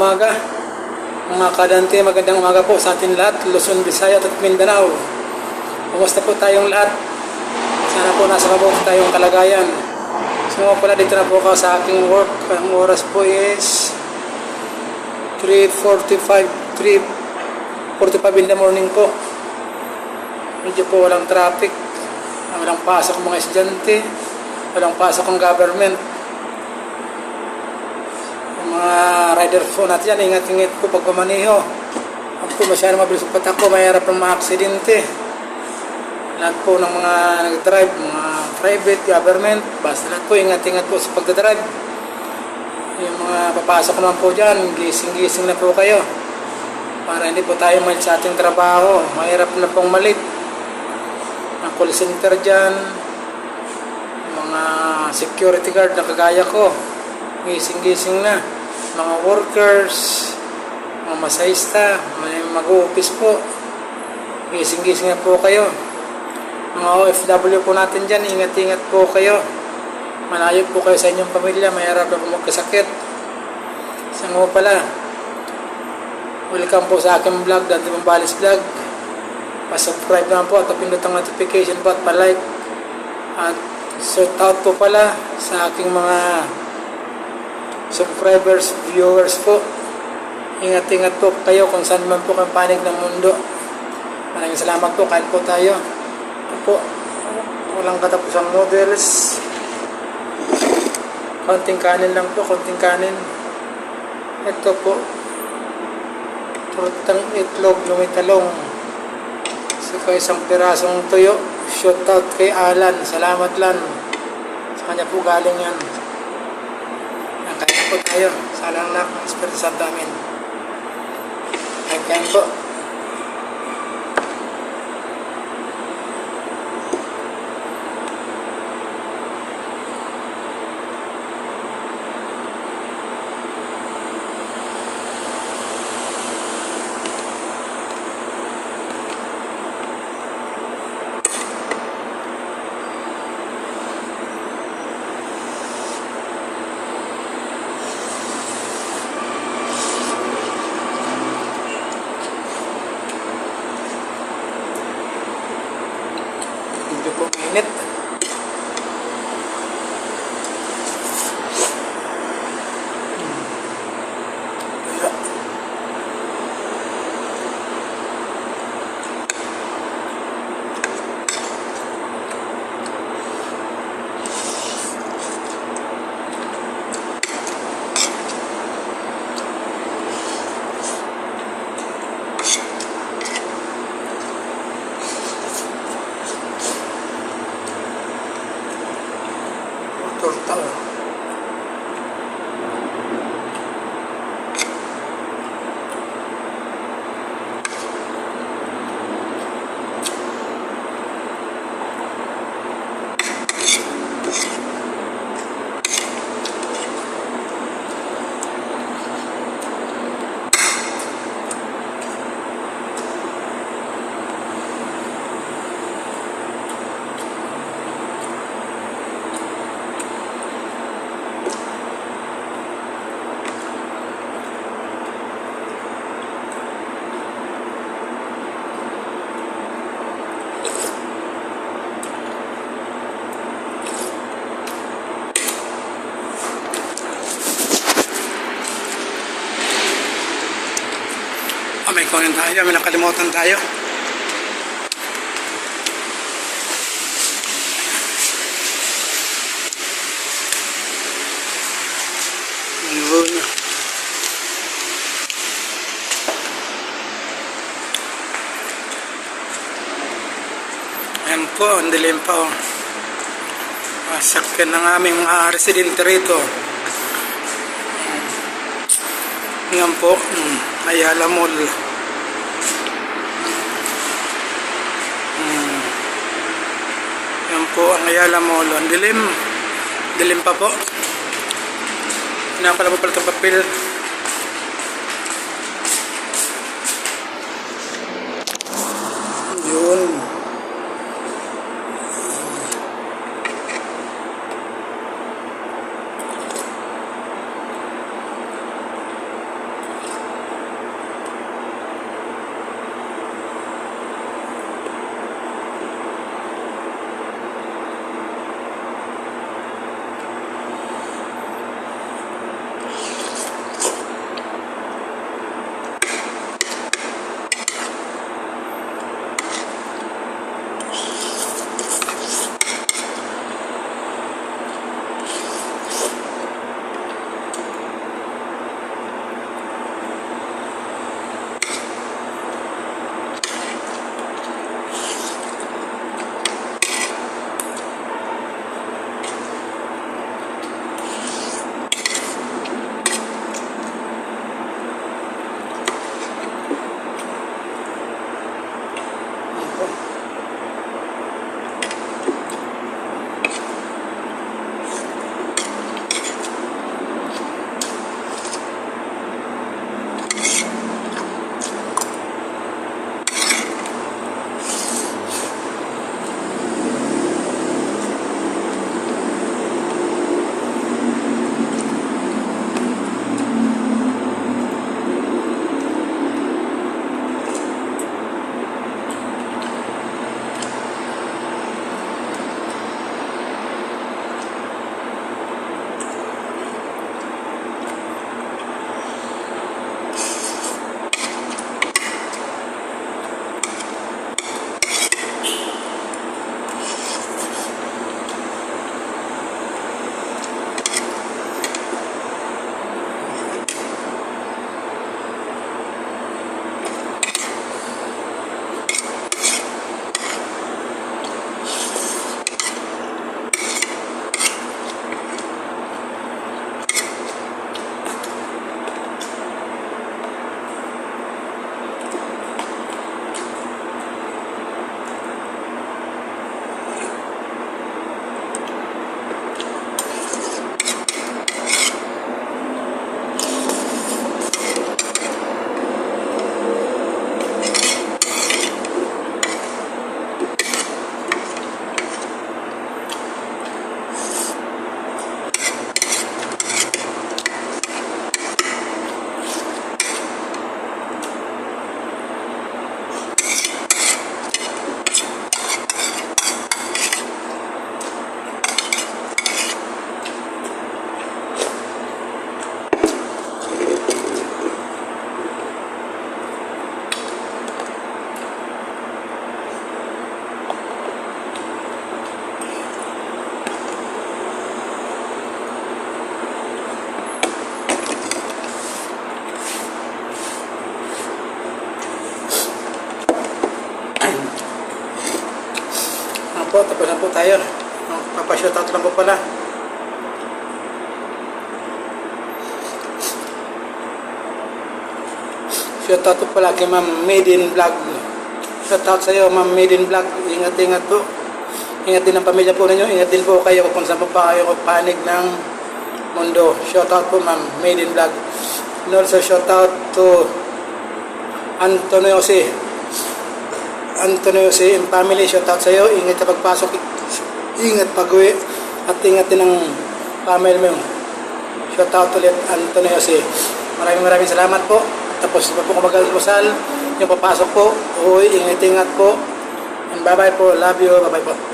umaga. Mga kadante, magandang umaga po sa atin lahat, Luzon, Visayas at Mindanao. Kumusta po tayong lahat? Sana po nasa mabuti tayong kalagayan. So pala dito na po ako sa aking work. Ang oras po is 3:45 in the morning po. Medyo po walang traffic, walang pasok mga estudyante, walang pasok ang government. Mga rider po natin yan, ingat-ingat po pag pamaniho. Huwag po masyadong mabilis patakbo, mahirap ng mga aksidente. Lahat po ng mga nag-drive, mga private, government, basta lahat po ingat-ingat po sa pagdadrive. Yung mga papasok naman po dyan, gising-gising na po kayo para hindi po tayo malit sa ating trabaho. Mahirap na pong malit. Ang call center dyan, mga security guard na kagaya ko, gising-gising na. Mga workers, mga masahista, mag-office po, gising-gising na po kayo. Mga OFW po natin dyan, ingat-ingat po kayo. Malayo po kayo sa inyong pamilya, mahirap na po magkasakit. Isa nga pala, welcome po sa aking vlog, Dante Mambales Vlog. Pa-subscribe naman po at pindot ang notification po at pa-like. At shout out po pala sa aking mga subscribers, viewers po. Ingat-ingat po kayo kung saan man po kayo panig ng mundo. Maraming salamat po, kain po tayo. Ito po, walang katapusang noodles. Konting kanin lang po, konting kanin. Ito po, turutang itlog, lumitalong. Saka isang pirasong tuyo. Shout out kay Alan, salamat Lan. Sa kanya po galing yan. Kain po tayo. Salang lang ang Espiritu Santo amin. Kain po. Medyo po mainit. Torta. May kunin tayo, may nakalimutan tayo. Yun. Ayan po, ang dilim pa o. Sakyan ng aming mga residente rito. Ngayon po, Ayala Mall. Yan po ang Ayala Mall. Ang dilim. Dilim pa po. Pinapala po pala itong papel. Yun. po, tapos na po tayo. Papashoutout lang po pala. Shoutout po pala kay Ma'am Maiden Vlog. Shoutout sa iyo, Ma'am Maiden Vlog. Ingat-ingat po. Ingat din ang pamilya po ninyo. Ingat din po kayo kung saan po pa kayo panig ng mundo. Shoutout po, Ma'am Maiden Vlog. And also shoutout to Antonio C. Antonio C. and family. Shoutout sa iyo. Ingat sa pagpasok. Ingat pag-uwi. At ingat din ang family mo. Shoutout ulit, Antonio C. Maraming salamat po. Tapos pa po kung mag-almusal, yung papasok po, uy, ingat-ingat po. And bye-bye po. Love you. Bye-bye po.